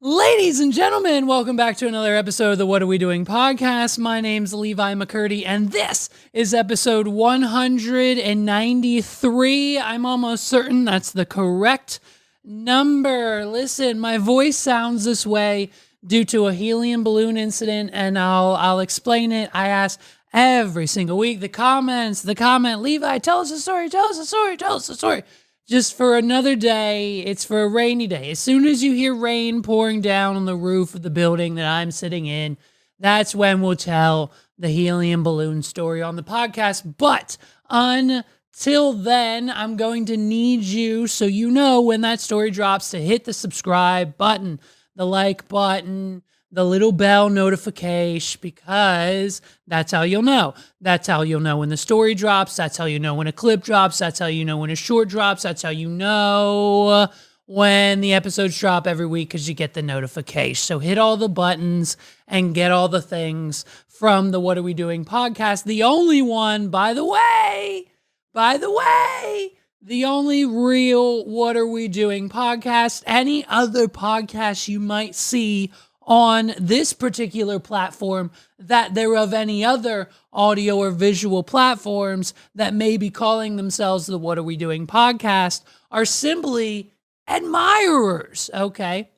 Ladies and gentlemen, welcome back to another episode of the What Are We Doing podcast. My name's Levi McCurdy, and this is episode 193. I'm almost certain that's the correct number. Listen, my voice sounds this way due to a helium balloon incident, and I'll explain it. I ask every single week the comment, Levi, tell us a story. Just for another day, it's for a rainy day. As soon as you hear rain pouring down on the roof of the building that I'm sitting in, that's when we'll tell the helium balloon story on the podcast. But until then, I'm going to need you, so you know when that story drops, to hit the subscribe button, the like button, the little bell notification, because that's how you'll know. That's how you'll know when the story drops. That's how you know when a clip drops. That's how you know when a short drops. That's how you know when the episodes drop every week, because you get the notification. So hit all the buttons and get all the things from the What Are We Doing podcast. The only one, by the way, the only real What Are We Doing podcast. Any other podcast you might see on this particular platform that they're of any other audio or visual platforms that may be calling themselves the What Are We Doing podcast are simply admirers, okay?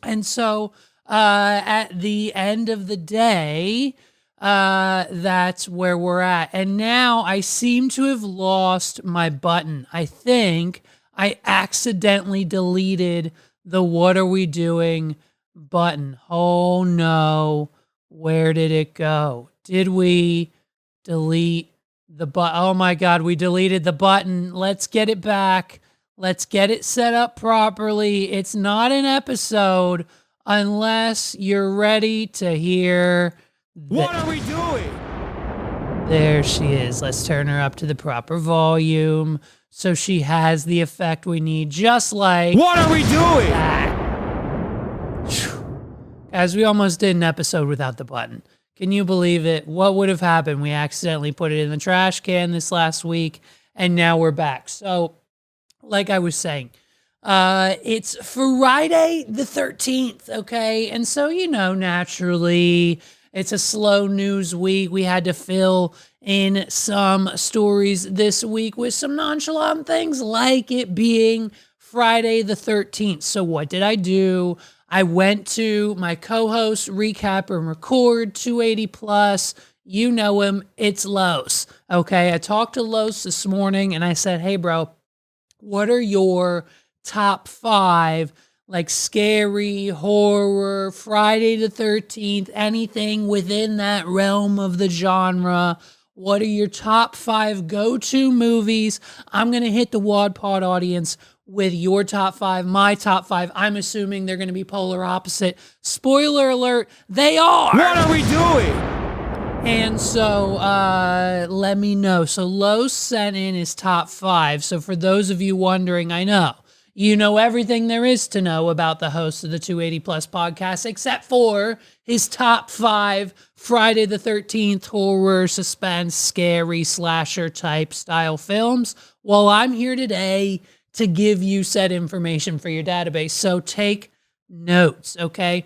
And so at the end of the day, that's where we're at. And now I seem to have lost my button. I think I accidentally deleted the What Are We Doing button. Oh no, where did it go? Did we delete the button? Oh my God, we deleted the button. Let's get it back. Let's get it set up properly. It's not an episode unless you're ready to hear What are we doing? There she is. Let's turn her up to the proper volume so she has the effect we need, just like What are we doing? that. As we almost did an episode without the button. Can you believe it? What would have happened? We accidentally put it in the trash can this last week, and now we're back. So, like I was saying, it's Friday the 13th, okay? And so, naturally, it's a slow news week. We had to fill in some stories this week with some nonchalant things, like it being Friday the 13th. So what did I do? I went to my co-host, Recap and Record, 280 Plus. You know him. It's Los. Okay, I talked to Los this morning, and I said, hey, bro, what are your top 5, like, scary, horror, Friday the 13th, anything within that realm of the genre? What are your top 5 go-to movies? I'm going to hit the Wad Pod audience with your top 5, my top 5. I'm assuming they're going to be polar opposite. Spoiler alert, they are. What are we doing? And so let me know. So Los sent in his top 5. So for those of you wondering, I know you know everything there is to know about the host of the 280 Plus podcast, except for his top 5 Friday the 13th horror, suspense, scary, slasher type style films. Well, I'm here today to give you said information for your database. So take notes, okay?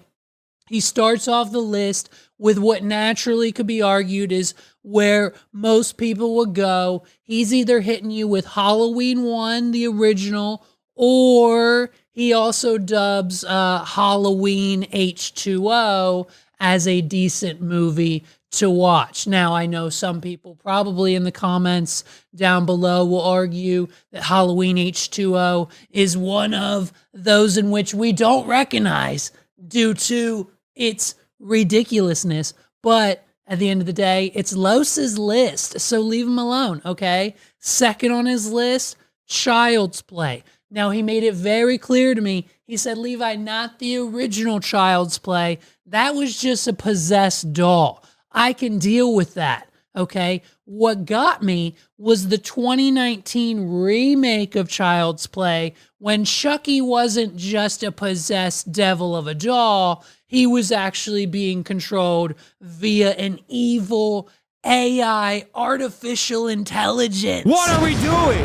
He starts off the list with what naturally could be argued is where most people would go. He's either hitting you with Halloween 1, the original, or he also dubs Halloween H2O as a decent movie to watch. Now, I know some people probably in the comments down below will argue that Halloween H2O is one of those in which we don't recognize due to its ridiculousness. But at the end of the day, it's Los's list, so leave him alone, okay? Second on his list, Child's Play. Now, he made it very clear to me. He said, Levi, not the original Child's Play. That was just a possessed doll. I can deal with that, okay? What got me was the 2019 remake of Child's Play when Chucky wasn't just a possessed devil of a doll. He was actually being controlled via an evil AI, artificial intelligence. What are we doing?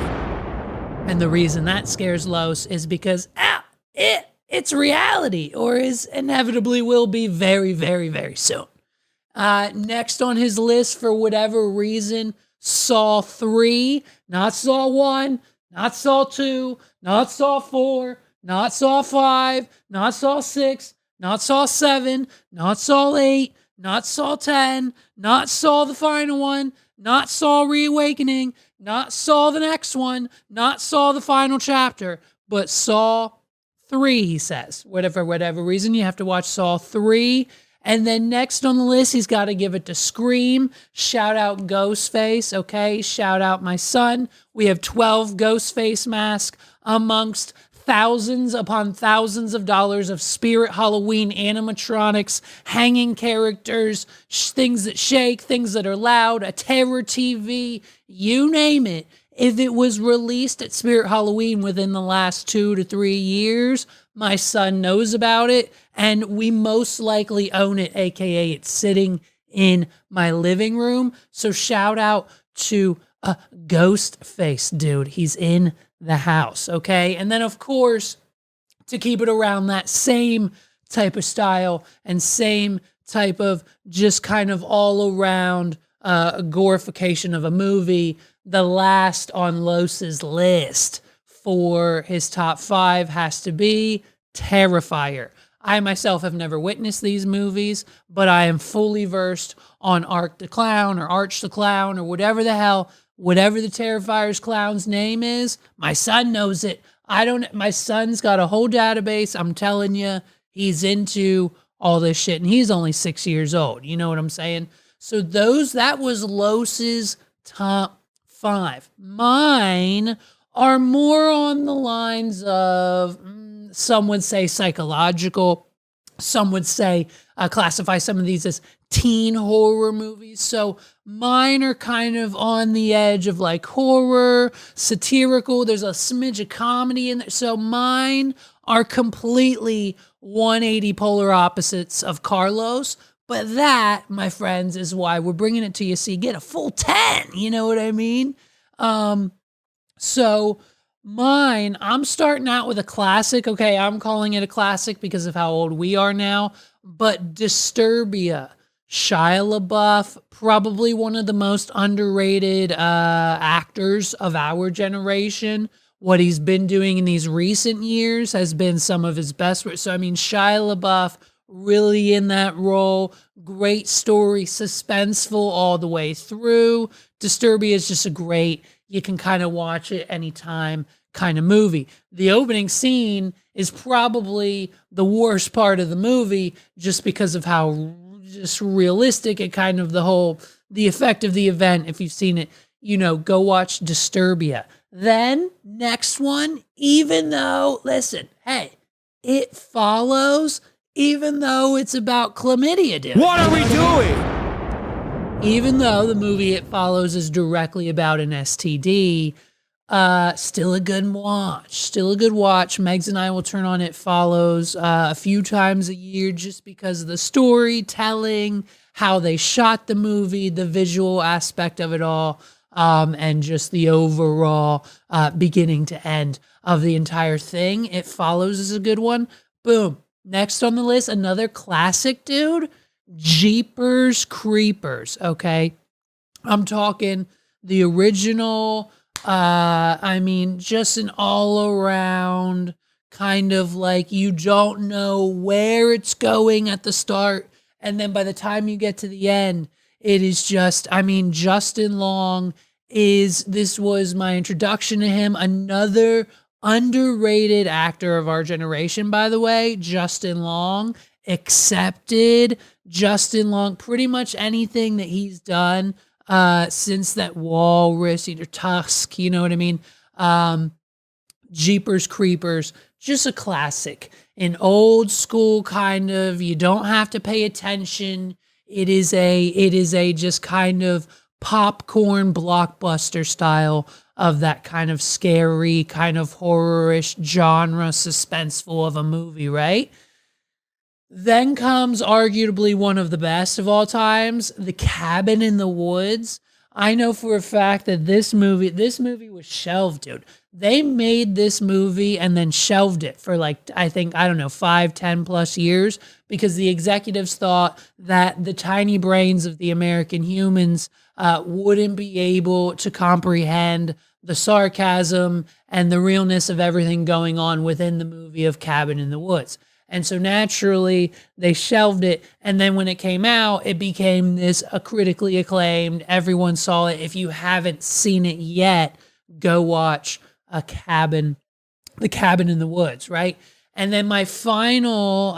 And the reason that scares Los is because it it's reality, or is inevitably will be very, very, very soon. Next on his list, for whatever reason, Saw 3, not Saw 1, not Saw 2, not Saw 4, not Saw 5, not Saw 6, not Saw 7, not Saw 8, not Saw 10, not Saw the final one, not Saw Reawakening, not Saw the next one, not Saw the final chapter, but Saw 3, he says. Whatever reason, you have to watch Saw 3. And then next on the list, he's got to give it to Scream. Shout out Ghostface, okay? Shout out my son. We have 12 Ghostface masks amongst thousands upon thousands of dollars of Spirit Halloween animatronics, hanging characters, things that shake, things that are loud, a terror TV, you name it. If it was released at Spirit Halloween within the last 2 to 3 years, my son knows about it, and we most likely own it, aka it's sitting in my living room. So shout out to Ghostface, dude. He's in the house, okay? And then, of course, to keep it around that same type of style and same type of just kind of all-around glorification of a movie, the last on Los's list for his top 5 has to be Terrifier. I myself have never witnessed these movies, but I am fully versed on Arch the Clown or whatever the hell, whatever the Terrifier's clown's name is. My son knows it. My son's got a whole database. I'm telling you, he's into all this shit, and he's only 6 years old. You know what I'm saying? So that was Los's top 5. Mine are more on the lines of, some would say psychological. Some would say classify some of these as teen horror movies. So mine are kind of on the edge of like horror, satirical. There's a smidge of comedy in there. So mine are completely 180 polar opposites of Carlos. But that, my friends, is why we're bringing it to you so you get a full 10. You know what I mean? So mine, I'm starting out with a classic. Okay, I'm calling it a classic because of how old we are now. But Disturbia, Shia LaBeouf, probably one of the most underrated actors of our generation. What he's been doing in these recent years has been some of his best work. So, I mean, Shia LaBeouf, really in that role. Great story, suspenseful all the way through. Disturbia is just a great, you can kind of watch it anytime kind of movie. The opening scene is probably the worst part of the movie just because of how just realistic it kind of the effect of the event. If you've seen it, go watch Disturbia. Then next one, even though, listen, hey, It Follows, even though it's about chlamydia, dude. What are we doing? Even though the movie It Follows is directly about an STD, still a good watch. Still a good watch. Megs and I will turn on It Follows a few times a year just because of the storytelling, how they shot the movie, the visual aspect of it all, and just the overall beginning to end of the entire thing. It Follows is a good one. Boom. Next on the list, another classic, dude. Jeepers Creepers, okay? I'm talking the original, just an all-around kind of like you don't know where it's going at the start, and then by the time you get to the end, it is just, Justin Long this was my introduction to him. Another underrated actor of our generation, by the way, Justin Long. Accepted. Justin Long, pretty much anything that he's done since that Walrus, either Tusk, you know what I mean? Jeepers Creepers, just a classic. An old school kind of, you don't have to pay attention. It is a just kind of popcorn blockbuster style of that kind of scary, kind of horror-ish genre, suspenseful of a movie, right? Then comes arguably one of the best of all times, The Cabin in the Woods. I know for a fact that this movie was shelved, dude. They made this movie and then shelved it for like, I think, I don't know, 5, 10 plus years because the executives thought that the tiny brains of the American humans wouldn't be able to comprehend the sarcasm and the realness of everything going on within the movie of Cabin in the Woods. And so naturally, they shelved it. And then when it came out, it became this critically acclaimed. Everyone saw it. If you haven't seen it yet, go watch The Cabin in the Woods, right? And then my final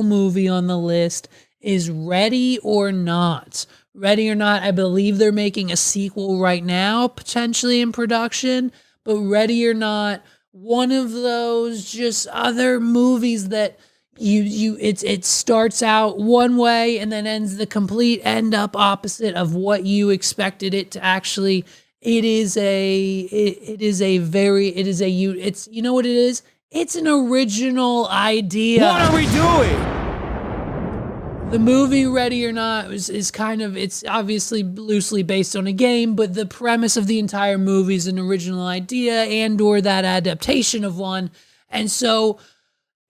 movie on the list is Ready or Not. Ready or Not, I believe they're making a sequel right now, potentially in production. But Ready or Not, one of those just other movies that it starts out one way and then ends the complete end up opposite of what you expected it to actually. It's you know what it is? It's an original idea. What are we doing? The movie Ready or Not is kind of, it's obviously loosely based on a game, but the premise of the entire movie is an original idea and or that adaptation of one. And so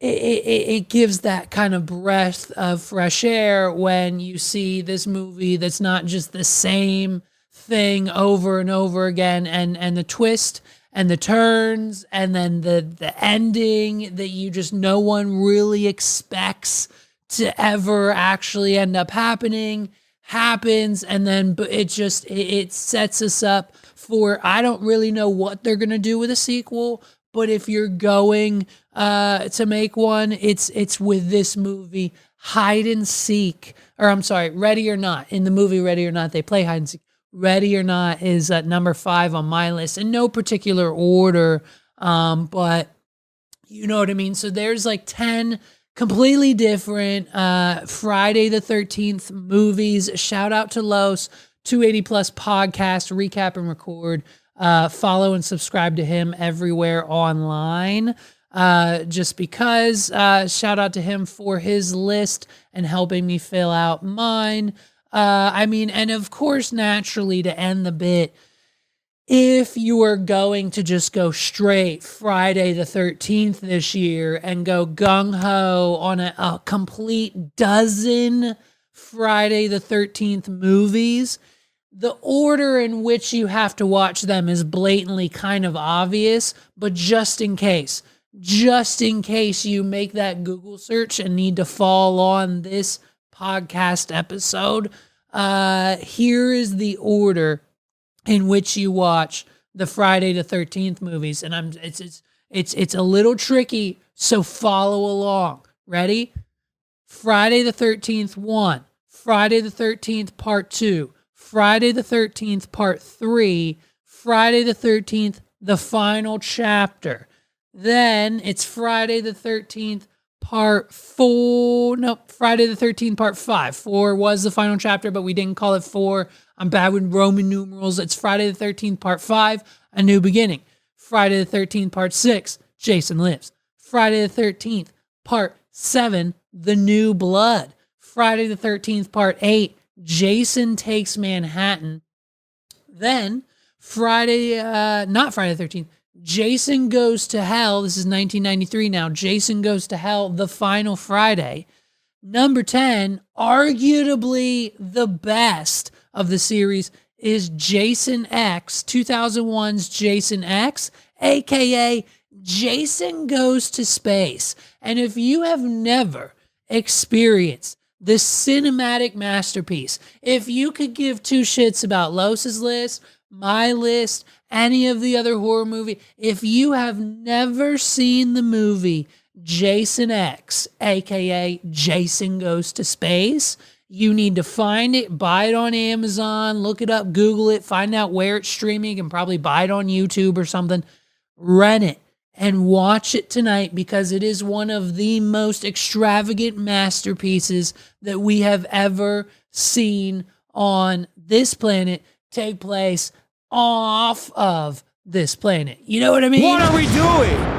it gives that kind of breath of fresh air when you see this movie that's not just the same thing over and over again, and the twist and the turns and then the ending that you just no one really expects to ever actually end up happens, and then it sets us up for, I don't really know what they're gonna do with a sequel, but if you're going to make one, it's with this movie, Hide and Seek, or I'm sorry, Ready or Not. In the movie Ready or Not, they play hide and seek. Ready or Not is at number 5 on my list in no particular order, but you know what I mean. So there's like 10 completely different Friday the 13th movies. Shout out to Los, 280 Plus Podcast, recap and record. Follow and subscribe to him everywhere online. Just because, shout out to him for his list and helping me fill out mine. And of course, naturally, to end the bit, if you are going to just go straight Friday the 13th this year and go gung-ho on a complete dozen Friday the 13th movies, the order in which you have to watch them is blatantly kind of obvious, but just in case you make that Google search and need to fall on this podcast episode, here is the order in which you watch the Friday the 13th movies, and it's a little tricky, so follow along. Ready? Friday the 13th 1, Friday the 13th Part 2, Friday the 13th Part 3, Friday the 13th The Final Chapter. Then it's Friday the 13th Part 4. Nope, Friday the 13th Part 5. 4 was the final chapter, but we didn't call it 4. I'm bad with Roman numerals. It's Friday the 13th Part 5, A New Beginning. Friday the 13th Part 6, Jason Lives. Friday the 13th Part 7, The New Blood. Friday the 13th Part 8, Jason Takes Manhattan. Then not Friday the 13th, Jason Goes to Hell. This is 1993 now. Jason Goes to Hell, The Final Friday. Number 10, arguably the best of the series, is Jason X, 2001's Jason X, aka Jason Goes to Space. And if you have never experienced this cinematic masterpiece, if you could give two shits about Los's list, my list, any of the other horror movie, if you have never seen the movie Jason X, aka Jason Goes to Space, you need to find it, buy it on Amazon, look it up, Google it, find out where it's streaming. You can probably buy it on YouTube or something. Rent it and watch it tonight, because it is one of the most extravagant masterpieces that we have ever seen on this planet take place off of this planet. You know what I mean? What are we doing?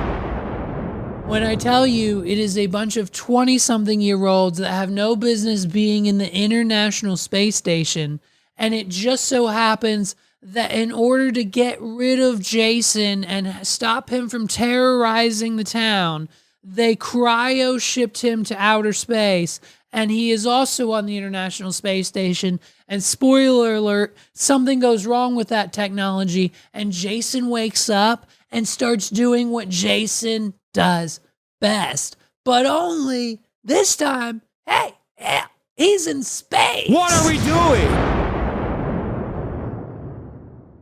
When I tell you it is a bunch of 20-something-year-olds that have no business being in the International Space Station, and it just so happens that in order to get rid of Jason and stop him from terrorizing the town, they cryo shipped him to outer space, and he is also on the International Space Station. And spoiler alert, something goes wrong with that technology, and Jason wakes up and starts doing what Jason does best. But only this time, hey, yeah, he's in space. What are we doing?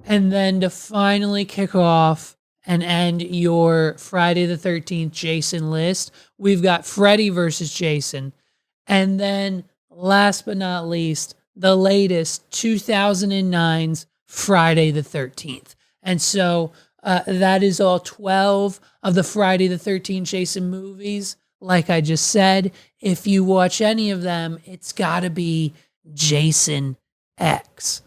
And then to finally kick off and end your Friday the 13th Jason list, we've got Freddy versus Jason. And then last but not least, the latest 2009's Friday the 13th. And so that is all 12 of the Friday the 13th Jason movies. Like I just said, if you watch any of them, it's got to be Jason X.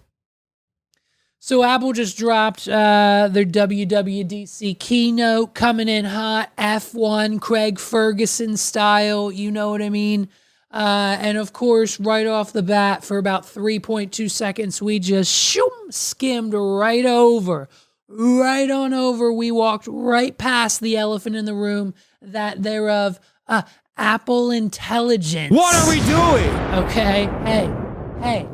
So Apple just dropped their WWDC keynote, coming in hot, F1 Craig Ferguson style, you know what I mean? And of course, right off the bat, for about 3.2 seconds, we just skimmed right on over. We walked right past the elephant in the room, that thereof Apple Intelligence. What are we doing? Okay, hey.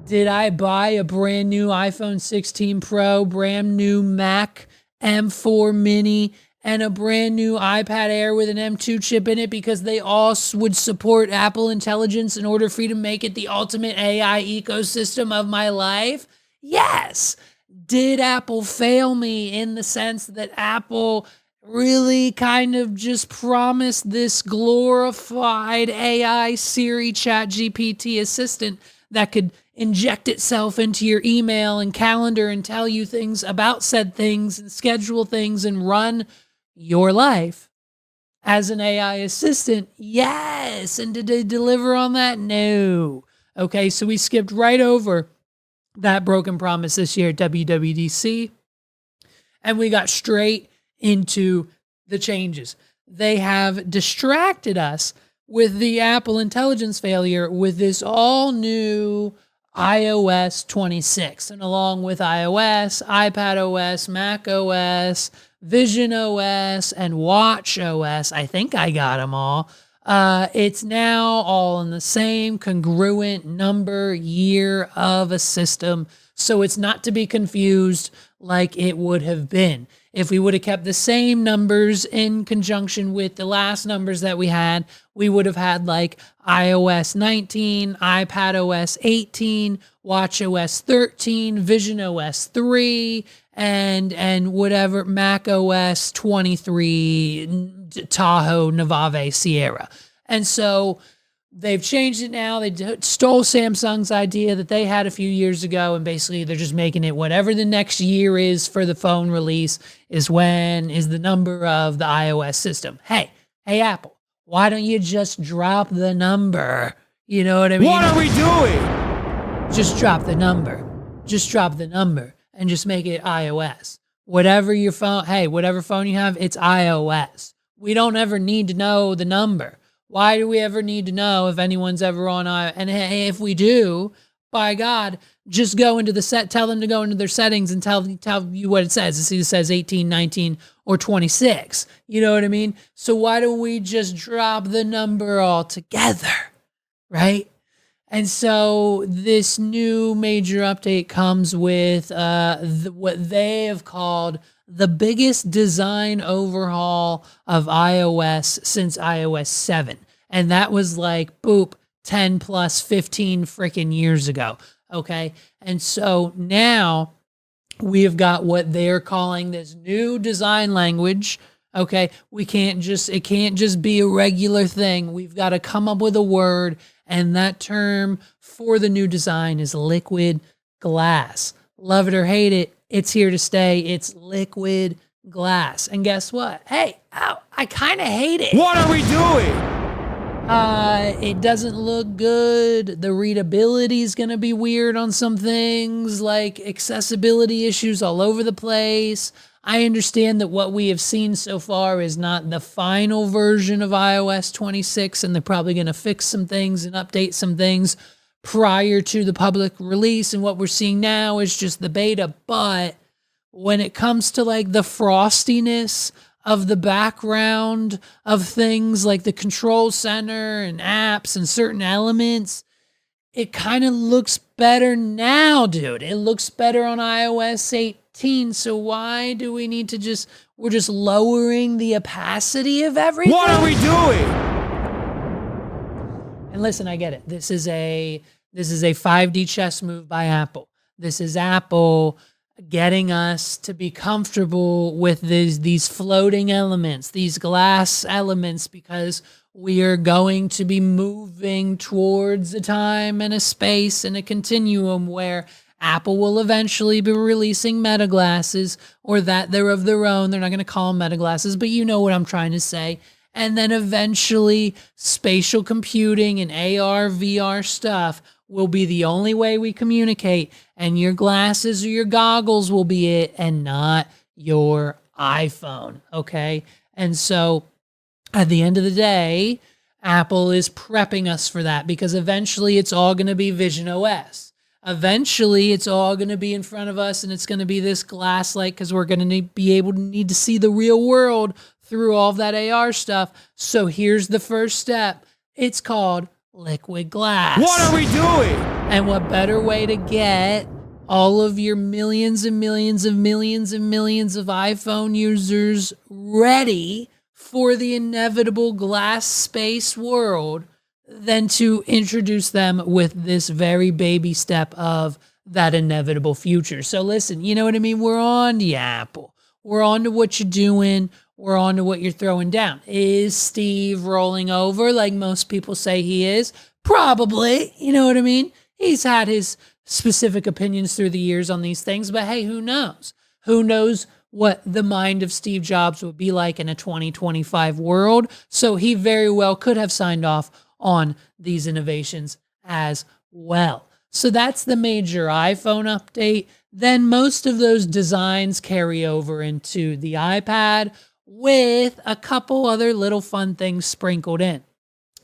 Did I buy a brand new iPhone 16 Pro, brand new Mac M4 Mini, and a brand new iPad Air with an M2 chip in it because they all would support Apple Intelligence in order for you to make it the ultimate AI ecosystem of my life? Yes. Did Apple fail me in the sense that Apple really kind of just promised this glorified AI Siri ChatGPT assistant that could inject itself into your email and calendar and tell you things about said things and schedule things and run your life as an AI assistant? Yes. And did they deliver on that? No. Okay, so we skipped right over that broken promise this year at WWDC, and we got straight into the changes. They have distracted us with the Apple Intelligence failure with this all new iOS 26, and along with iOS, iPad OS, Mac OS, Vision OS, and Watch OS, I think I got them all. It's now all in the same congruent number year of a system, so it's not to be confused like it would have been. If we would have kept the same numbers in conjunction with the last numbers that we had, we would have had like iOS 19, iPad OS 18, Watch OS 13, Vision OS 3, and whatever, Mac OS 23, Tahoe, Navave, Sierra. And so they've changed it now. They stole Samsung's idea that they had a few years ago, and basically they're just making it whatever the next year is for the phone release is the number of the iOS system. Hey, Apple, why don't you just drop the number? You know what I mean? What are we doing? Just drop the number. Just drop the number and just make it iOS. Whatever your phone, whatever phone you have, it's iOS. We don't ever need to know the number. Why do we ever need to know if anyone's ever on iOS? And hey, if we do, by God, just go into tell them to go into their settings and tell you what it says. It either says 18, 19, or 26. You know what I mean? So why don't we just drop the number altogether, right? And so this new major update comes with what they have called the biggest design overhaul of iOS since iOS 7. And that was like, boop, 10 plus 15 freaking years ago. Okay. And so now we have got what they're calling this new design language. Okay. It can't just be a regular thing. We've got to come up with a word. And that term for the new design is liquid glass. Love it or hate it, it's here to stay. It's liquid glass. And guess what? Hey, I kind of hate it. What are we doing? It doesn't look good. The readability is going to be weird on some things, like accessibility issues all over the place. I understand that what we have seen so far is not the final version of iOS 26, and they're probably going to fix some things and update some things prior to the public release, and what we're seeing now is just the beta. But when it comes to like the frostiness of the background of things like the control center and apps and certain elements, it kind of looks better now, dude. It looks better on iOS 18. So why do we need to we're just lowering the opacity of everything? What are we doing? And listen, I get it. This is a 5D chess move by Apple. This is Apple getting us to be comfortable with these floating elements, these glass elements, because we are going to be moving towards a time and a space and a continuum where Apple will eventually be releasing meta glasses, or that they're of their own. They're not going to call them meta glasses, but you know what I'm trying to say. And then eventually spatial computing and AR, VR stuff will be the only way we communicate, and your glasses or your goggles will be it and not your iPhone, okay? And so at the end of the day, Apple is prepping us for that, because eventually it's all going to be Vision OS. Eventually it's all going to be in front of us, and it's going to be this glass like, because we're going to be able to need to see the real world through all of that AR stuff. So here's the first step. It's called liquid glass. What are we doing? And what better way to get all of your millions and millions and millions and millions of iPhone users ready for the inevitable glass space world than to introduce them with this very baby step of that inevitable future. So listen, you know what I mean? We're on to Apple. We're on to what you're doing. We're on to what you're throwing down. Is Steve rolling over like most people say he is? Probably. You know what I mean? He's had his specific opinions through the years on these things, but hey, who knows? Who knows what the mind of Steve Jobs would be like in a 2025 world? So he very well could have signed off on these innovations as well. So that's the major iPhone update. Then most of those designs carry over into the iPad, with a couple other little fun things sprinkled in.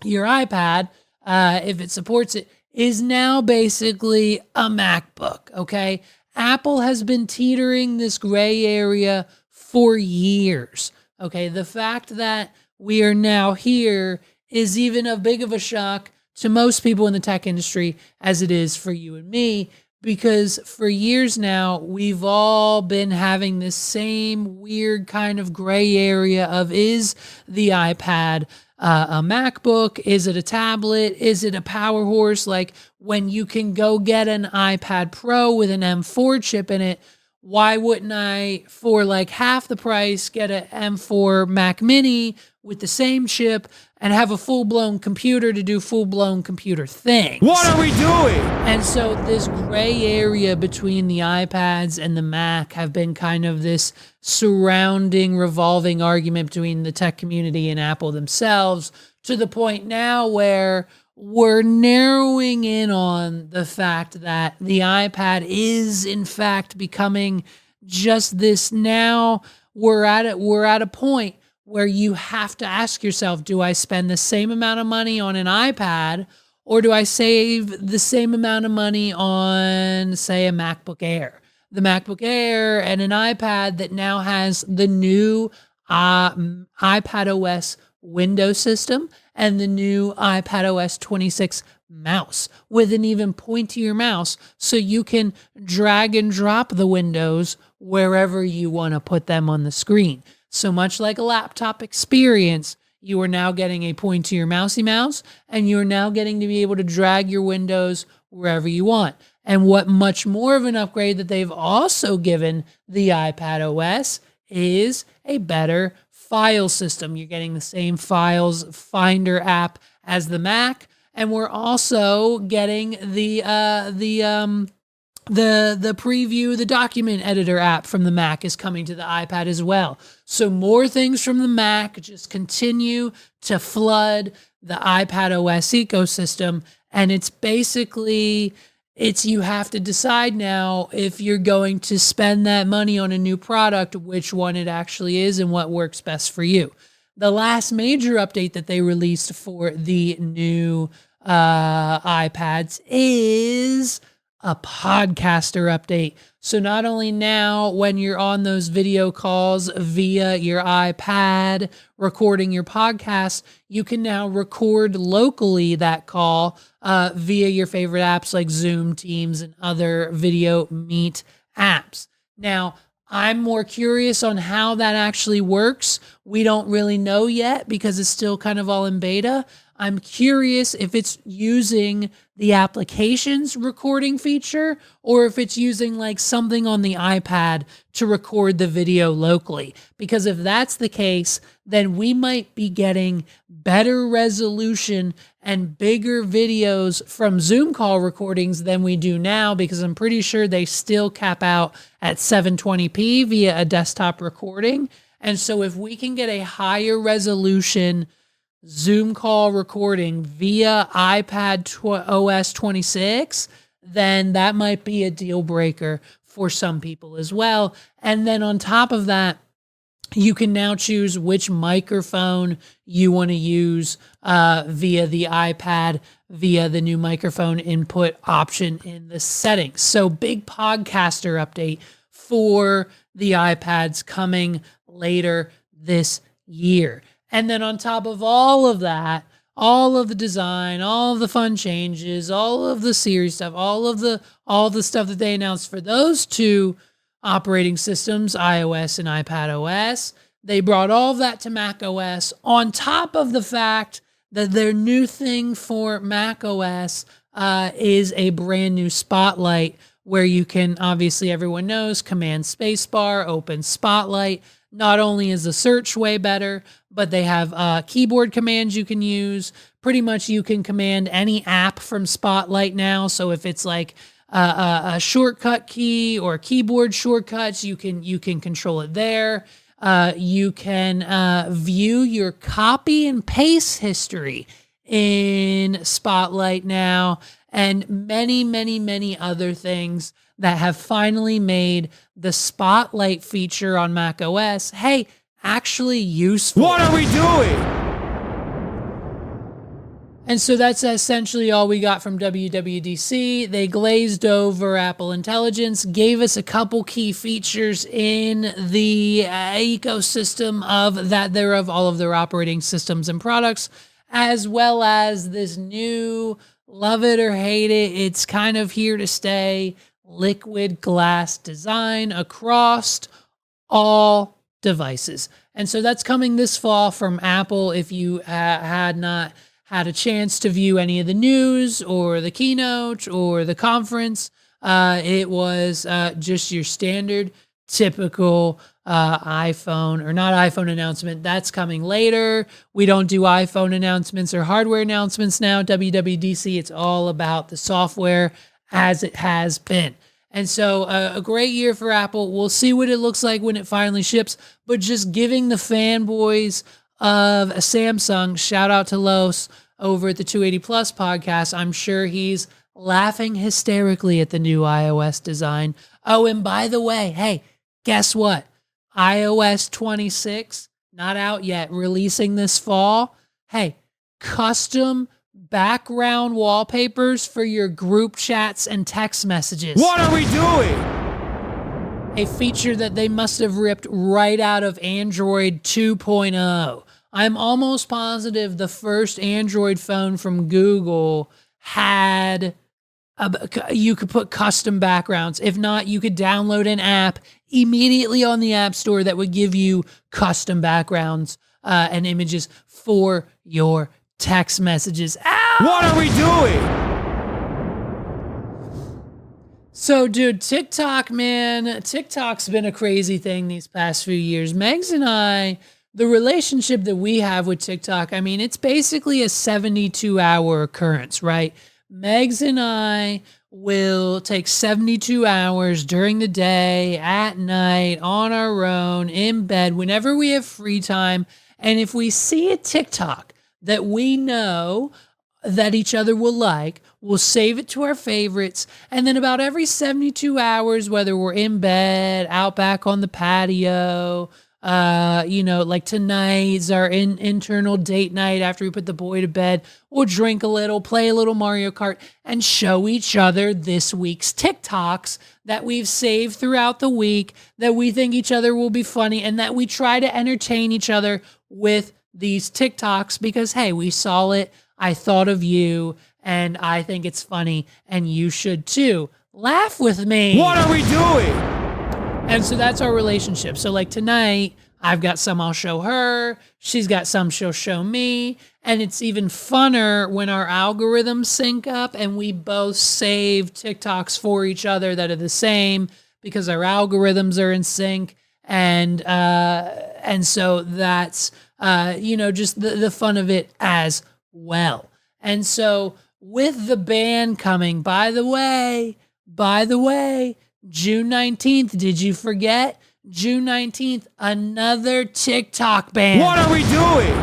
Your iPad, if it supports it, is now basically a MacBook, okay? Apple has been teetering this gray area for years, okay? The fact that we are now here is even a big of a shock to most people in the tech industry as it is for you and me, because for years now, we've all been having this same weird kind of gray area of, is the iPad a MacBook? Is it a tablet? Is it a power horse? Like, when you can go get an iPad Pro with an M4 chip in it, why wouldn't I, for like half the price, get an M4 Mac Mini with the same chip and have a full-blown computer to do full-blown computer things? What are we doing? And so this gray area between the iPads and the Mac have been kind of this surrounding, revolving argument between the tech community and Apple themselves, to the point now where we're narrowing in on the fact that the iPad is in fact becoming just this. Now we're at a point where you have to ask yourself, do I spend the same amount of money on an iPad, or do I save the same amount of money on, say, a MacBook Air? The MacBook Air and an iPad that now has the new iPad OS Windows system and the new iPad OS 26 mouse with an even pointier mouse, so you can drag and drop the windows wherever you want to put them on the screen. So much like a laptop experience, you are now getting a pointier mousey mouse, and you're now getting to be able to drag your windows wherever you want. And what much more of an upgrade that they've also given the iPad OS is a better file system. You're getting the same files finder app as the Mac, and we're also getting the preview, the document editor app from the Mac is coming to the iPad as well. So more things from the Mac just continue to flood the iPad OS ecosystem. And it's basically, you have to decide now if you're going to spend that money on a new product, which one it actually is and what works best for you. The last major update that they released for the new iPads is a podcaster update. So not only now when you're on those video calls via your iPad recording your podcast, you can now record locally that call via your favorite apps like Zoom, Teams, and other video meet apps. Now, I'm more curious on how that actually works. We don't really know yet because it's still kind of all in beta. I'm curious if it's using the application's recording feature or if it's using like something on the iPad to record the video locally. Because if that's the case, then we might be getting better resolution and bigger videos from Zoom call recordings than we do now, because I'm pretty sure they still cap out at 720p via a desktop recording. And so if we can get a higher resolution Zoom call recording via iPad OS 26, then that might be a deal breaker for some people as well. And then on top of that, you can now choose which microphone you want to use via the iPad, via the new microphone input option in the settings. So big podcaster update for the iPads coming later this year. And then on top of all of that, all of the design, all of the fun changes, all of the series stuff, all the stuff that they announced for those two operating systems, iOS and iPadOS, they brought all of that to macOS on top of the fact that their new thing for macOS is a brand new Spotlight where you can, obviously everyone knows, Command Spacebar, open Spotlight. Not only is the search way better, but they have keyboard commands you can use. Pretty much you can command any app from Spotlight now. So if it's like a shortcut key or keyboard shortcuts, you can control it there. You can view your copy and paste history in Spotlight now, and many, many, many other things that have finally made the Spotlight feature on macOS, hey, actually useful. What are we doing? And so that's essentially all we got from WWDC. They glazed over Apple Intelligence, gave us a couple key features in the ecosystem of all of their operating systems and products, as well as this new, love it or hate it, it's kind of here to stay, liquid glass design across all devices. And so that's coming this fall from Apple. If you had not had a chance to view any of the news or the keynote or the conference, it was just your standard, typical iPhone, or not iPhone announcement. That's coming later. We don't do iPhone announcements or hardware announcements now. WWDC, it's all about the software as it has been. And so a great year for Apple. We'll see what it looks like when it finally ships, but just giving the fanboys of Samsung, shout out to Los over at the 280 Plus podcast. I'm sure he's laughing hysterically at the new iOS design. Oh, and by the way, hey, guess what? iOS 26, not out yet, releasing this fall. Hey, custom background wallpapers for your group chats and text messages. What are we doing? A feature that they must have ripped right out of Android 2.0. I'm almost positive the first Android phone from Google had, you could put custom backgrounds. If not, you could download an app immediately on the App Store that would give you custom backgrounds and images for your text messages. Ow! What are we doing? So, dude, TikTok, man, TikTok's been a crazy thing these past few years. Megs and I, the relationship that we have with TikTok, I mean, it's basically a 72-hour occurrence, right? Megs and I will take 72 hours during the day, at night, on our own, in bed, whenever we have free time. And if we see a TikTok that we know that each other will like, we'll save it to our favorites. And then about every 72 hours, whether we're in bed, out back on the patio, Like tonight's our internal date night after we put the boy to bed. We'll drink a little, play a little Mario Kart, and show each other this week's TikToks that we've saved throughout the week that we think each other will be funny, and that we try to entertain each other with these TikToks because, hey, we saw it. I thought of you, and I think it's funny, and you should too. Laugh with me. What are we doing? And so that's our relationship. So like tonight, I've got some I'll show her. She's got some she'll show me. And it's even funner when our algorithms sync up and we both save TikToks for each other that are the same because our algorithms are in sync. And so that's, just the fun of it as well. And so with the band coming, by the way, June 19th, did you forget? June 19th, another TikTok ban. What are we doing?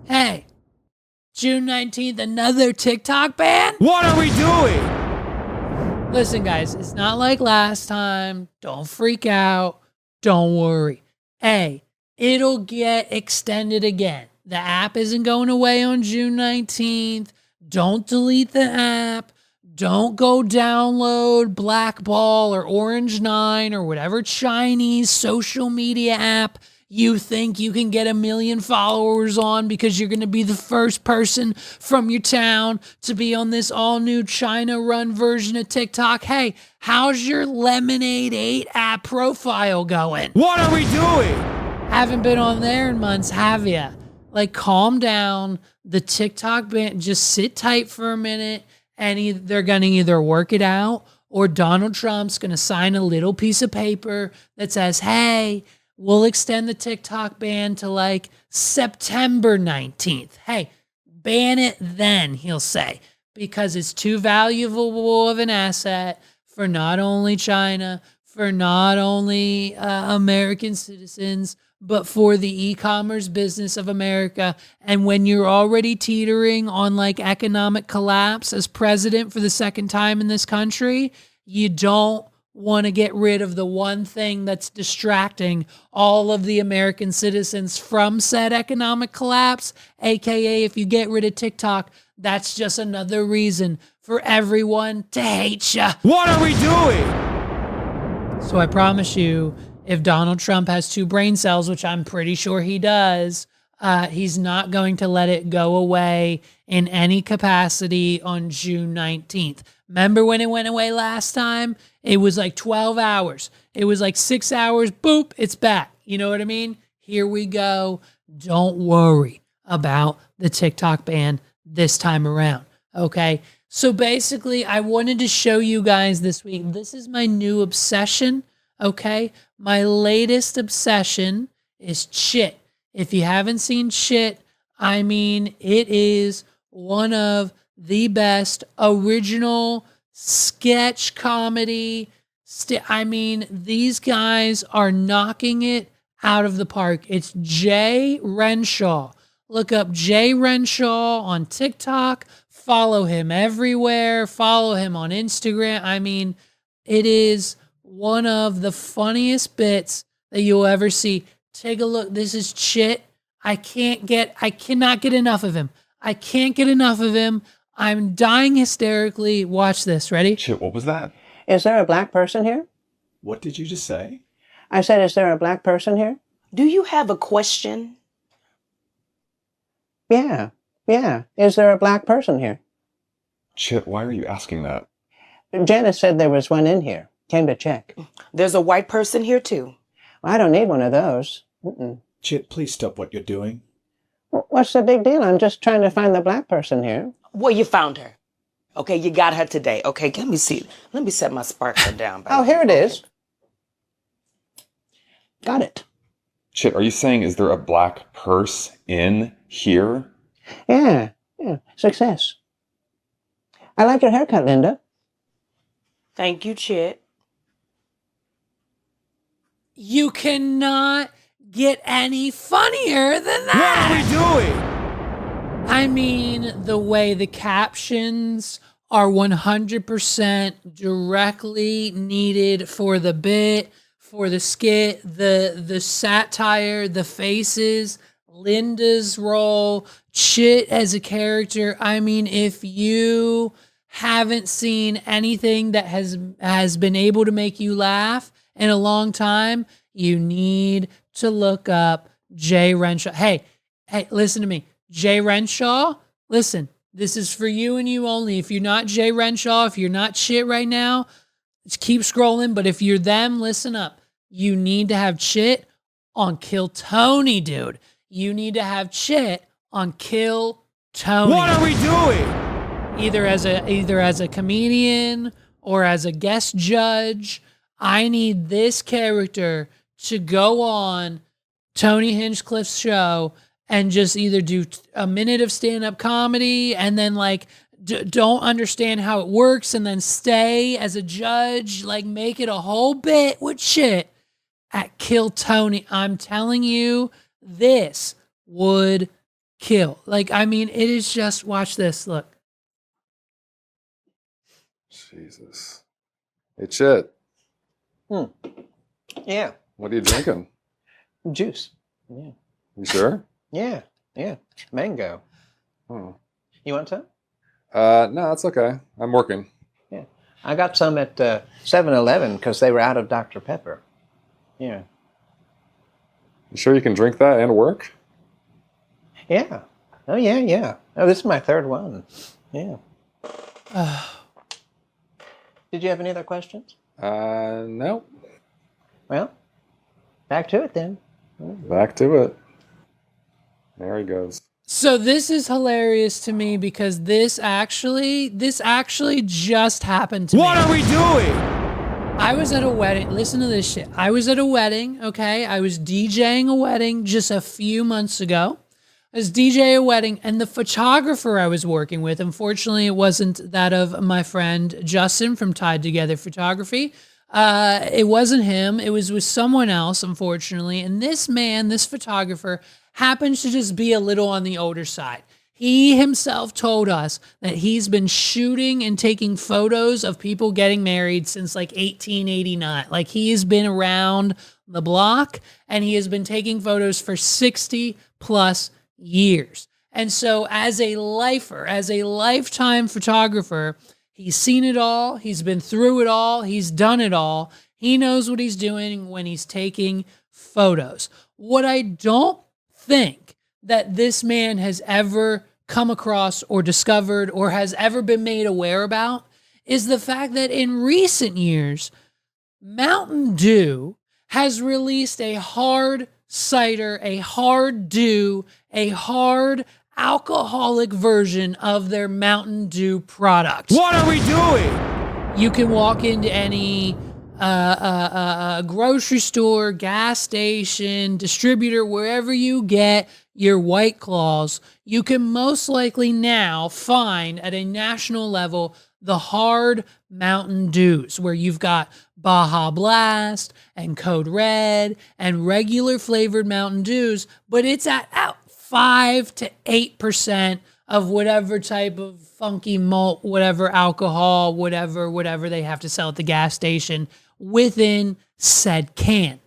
Hey, June 19th, another TikTok ban? What are we doing? Listen, guys, it's not like last time. Don't freak out. Don't worry. Hey, it'll get extended again. The app isn't going away on June 19th. Don't delete the app. Don't go download Blackball or Orange 9 or whatever Chinese social media app you think you can get 1 million followers on because you're going to be the first person from your town to be on this all-new China-run version of TikTok. Hey, how's your Lemonade 8 app profile going? What are we doing? Haven't been on there in months, have ya? Like, calm down. The TikTok ban, just sit tight for a minute. And they're going to either work it out or Donald Trump's going to sign a little piece of paper that says, hey, we'll extend the TikTok ban to like September 19th. Hey, ban it then, he'll say, because it's too valuable of an asset for not only China, for not only American citizens, but for the e-commerce business of America. And when you're already teetering on like economic collapse as president for the second time in this country, you don't want to get rid of the one thing that's distracting all of the American citizens from said economic collapse. AKA, if you get rid of TikTok, that's just another reason for everyone to hate you. What are we doing? So I promise you, if Donald Trump has 2 brain cells, which I'm pretty sure he does, he's not going to let it go away in any capacity on June 19th. Remember when it went away last time? It was like 12 hours. It was like 6 hours. Boop, it's back. You know what I mean? Here we go. Don't worry about the TikTok ban this time around. Okay? So basically, I wanted to show you guys this week. This is my new obsession. Okay? My latest obsession is Chit. If you haven't seen Chit, I mean, it is one of the best original sketch comedy. These guys are knocking it out of the park. It's Jay Renshaw. Look up Jay Renshaw on TikTok. Follow him everywhere. Follow him on Instagram. I mean, it is one of the funniest bits that you'll ever see. Take a look. This is Chit. I cannot get enough of him. I can't get enough of him. I'm dying hysterically. Watch this. Ready? Chit, what was that? Is there a black person here? What did you just say? I said, is there a black person here? Do you have a question? Yeah. Is there a black person here? Chit, why are you asking that? Janice said there was one in here. Came to check. There's a white person here too. Well, I don't need one of those. Mm-mm. Chit, please stop what you're doing. What's the big deal? I'm just trying to find the black person here. Well, you found her. Okay, you got her today. Okay, let me see. Let me set my sparkler down. Oh, here it is. Got it. Chit, are you saying is there a black purse in here? Yeah. Success. I like your haircut, Linda. Thank you, Chit. You cannot get any funnier than that. What are we doing? I mean, the way the captions are 100% directly needed for the bit, for the skit, the satire, the faces, Linda's role, Chit as a character. I mean, if you haven't seen anything that has been able to make you laugh in a long time, you need to look up Jay Renshaw. Hey, listen to me. Jay Renshaw, listen, this is for you and you only. If you're not Jay Renshaw, if you're not Chit right now, just keep scrolling. But if you're them, listen up. You need to have Chit on Kill Tony, dude. You need to have Chit on Kill Tony. What are we doing? Either as a comedian or as a guest judge. I need this character to go on Tony Hinchcliffe's show and just either do a minute of stand-up comedy and then like don't understand how it works and then stay as a judge, like make it a whole bit with Chit at Kill Tony. I'm telling you, this would kill. Like, I mean, it is just, watch this, look. Jesus. Hey, Chit. Yeah. What are you drinking? Juice. Yeah. You sure? Yeah. Yeah. Mango. Oh. You want some? No, that's okay. I'm working. Yeah. I got some at 7-Eleven because they were out of Dr. Pepper. Yeah. You sure you can drink that and work? Yeah. Oh, yeah, yeah. Oh, this is my third one. Yeah. Did you have any other questions? No. Well, back to it then. Back to it. There he goes. So this is hilarious to me because this actually just happened to me. What are we doing? I was at a wedding. Listen to this shit. I was at a wedding, okay? I was DJing a wedding just a few months ago. I was DJing a wedding, and the photographer I was working with, unfortunately, it wasn't that of my friend Justin from Tied Together Photography. It wasn't him. It was with someone else, unfortunately. And this man, this photographer, happens to just be a little on the older side. He himself told us that he's been shooting and taking photos of people getting married since like 1889. Like he's been around the block and he has been taking photos for 60 plus years. And so as a lifer, as a lifetime photographer, he's seen it all. He's been through it all. He's done it all. He knows what he's doing when he's taking photos. What I don't think that this man has ever come across or discovered or has ever been made aware about is the fact that in recent years, Mountain Dew has released a hard cider, a hard dew, a hard alcoholic version of their Mountain Dew product. What are we doing? You can walk into any grocery store, gas station, distributor, wherever you get your White Claws, you can most likely now find at a national level the hard Mountain Dews, where you've got Baja Blast and Code Red and regular flavored Mountain Dews, but it's at 5 to 8% of whatever type of funky malt, whatever alcohol, whatever they have to sell at the gas station within said can.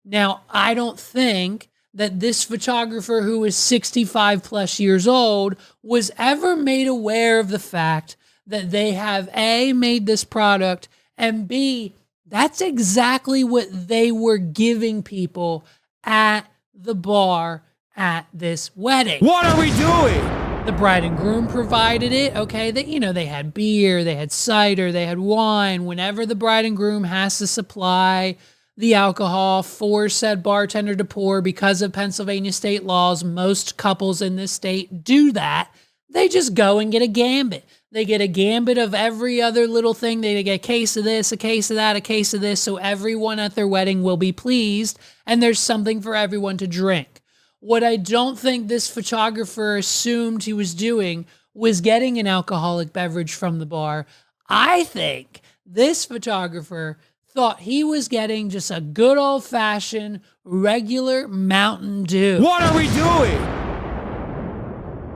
Now, I don't think that this photographer who is 65 plus years old was ever made aware of the fact that they have A, made this product, and B, that's exactly what they were giving people at the bar at this wedding. What are we doing? The bride and groom provided it, okay? They had beer, they had cider, they had wine. Whenever the bride and groom has to supply the alcohol for said bartender to pour, because of Pennsylvania state laws, most couples in this state do that. They just go and get a gambit. They get a gambit of every other little thing. They get a case of this, a case of that, a case of this, so everyone at their wedding will be pleased, and there's something for everyone to drink. What I don't think this photographer assumed he was doing was getting an alcoholic beverage from the bar. I think this photographer thought he was getting just a good old-fashioned regular Mountain Dew. What are we doing?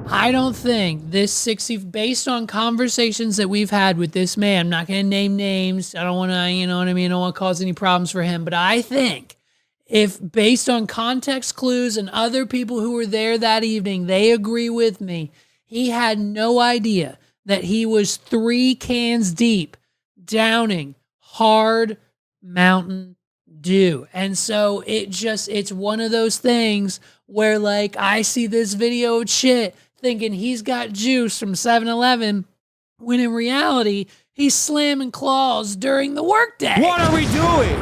I don't think this 60, based on conversations that we've had with this man, I'm not going to name names. I don't want to, you know what I mean? I don't want to cause any problems for him. But I think if based on context clues and other people who were there that evening, they agree with me, he had no idea that he was 3 cans deep downing hard Mountain Dew. And so it's one of those things where like I see this video of shit thinking he's got juice from 7-Eleven when in reality he's slamming claws during the workday. What are we doing?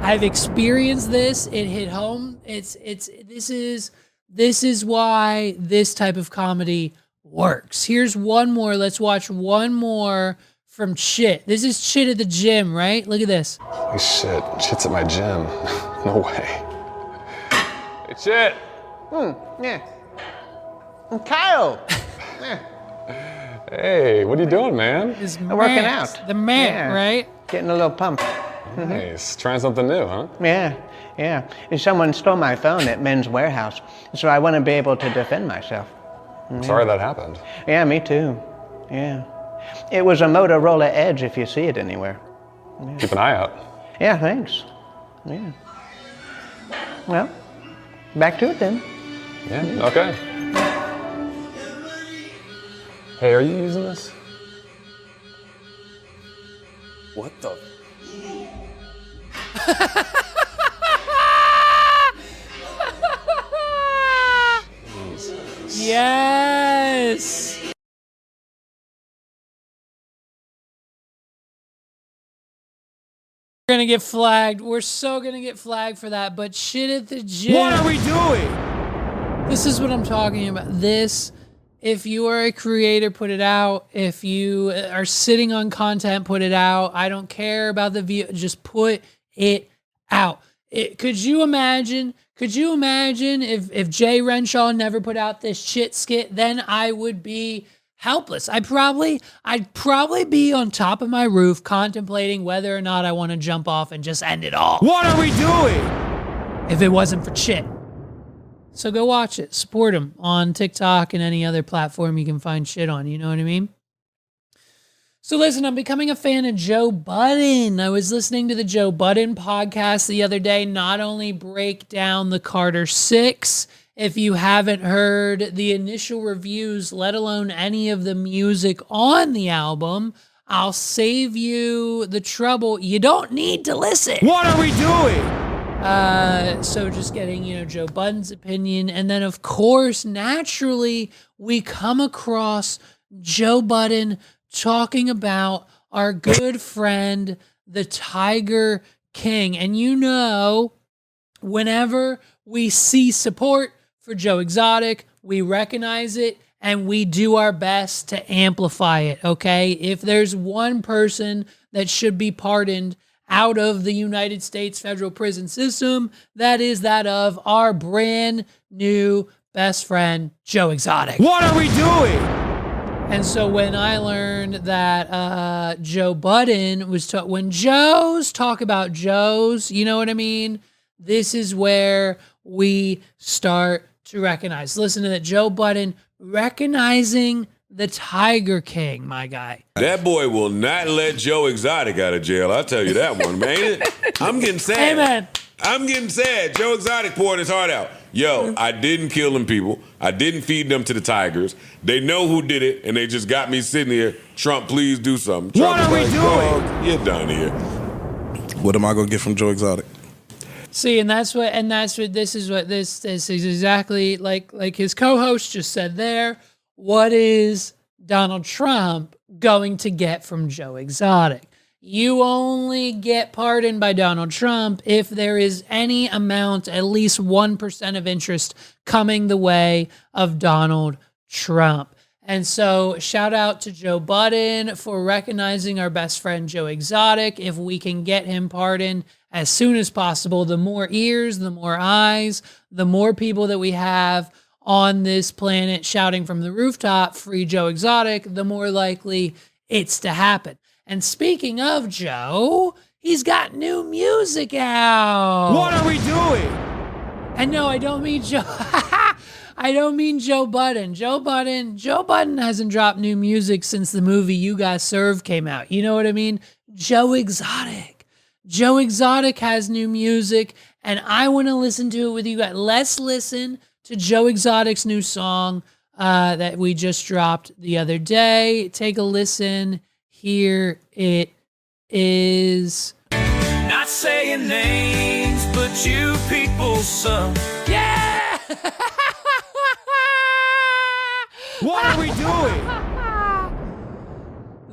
I've experienced this. It hit home. This is why this type of comedy works. Here's one more. Let's watch one more from Chit. This is Chit at the gym, right? Look at this. Holy shit, Chit's at my gym. No way. Hey, Chit. Yeah. Kyle. Hey, what are you doing, man? Is I'm working Matt, out. The man, Yeah. right? Getting a little pumped. Nice. Trying something new, huh? Yeah. And someone stole my phone at Men's Warehouse, so I want to be able to defend myself. Sorry that happened. Yeah, me too. Yeah. It was a Motorola Edge if you see it anywhere. Keep an eye out. Yeah, thanks. Yeah. Well, back to it then. Yeah, okay. Hey, are you using this? What the? Yes. We're gonna get flagged. We're so gonna get flagged for that. But shit at the gym. What are we doing? This is what I'm talking about. This, if you are a creator, put it out. If you are sitting on content, put it out. I don't care about the view. Just put it out. Could you imagine if Jay Renshaw never put out this shit skit? Then I would be helpless. I'd probably be on top of my roof contemplating whether or not I want to jump off and just end it all. What are we doing? If it wasn't for shit. So go watch it. Support him on TikTok and any other platform you can find shit on. You know what I mean? So listen, I'm becoming a fan of Joe Budden. I was listening to the Joe Budden podcast the other day, not only break down the Carter 6. If you haven't heard the initial reviews, let alone any of the music on the album, I'll save you the trouble. You don't need to listen. What are we doing? So just getting, Joe Budden's opinion. And then, of course, naturally, we come across Joe Budden talking about our good friend, the Tiger King. And whenever we see support for Joe Exotic, we recognize it and we do our best to amplify it, okay? If there's one person that should be pardoned out of the United States federal prison system, that is that of our brand new best friend, Joe Exotic. What are we doing? And so when I learned that Joe Budden was when Joes talk about Joes, you know what I mean? This is where we start to recognize. Listen to that, Joe Budden recognizing the Tiger King, my guy. That boy will not let Joe Exotic out of jail. I'll tell you that one, man. I'm getting sad. Amen. I'm getting sad. Joe Exotic pouring his heart out. Yo, I didn't kill them people. I didn't feed them to the tigers. They know who did it, and they just got me sitting here. Trump, please do something. Trump What are we like, doing? Dog, you're done here. What am I gonna get from Joe Exotic? See, this is exactly like his co-host just said there. What is Donald Trump going to get from Joe Exotic? You only get pardoned by Donald Trump if there is any amount, at least 1% of interest coming the way of Donald Trump. And so shout out to Joe Budden for recognizing our best friend Joe Exotic. If we can get him pardoned as soon as possible, the more ears, the more eyes, the more people that we have on this planet shouting from the rooftop, free Joe Exotic, the more likely it's to happen. And speaking of Joe, he's got new music out. What are we doing? And no, I don't mean Joe. I don't mean Joe Budden. Joe Budden hasn't dropped new music since the movie You Got Served came out. You know what I mean? Joe Exotic. Joe Exotic has new music, and I want to listen to it with you guys. Let's listen to Joe Exotic's new song that we just dropped the other day. Take a listen. Here it is. Not saying names, but you people suck. Yeah! What are we doing?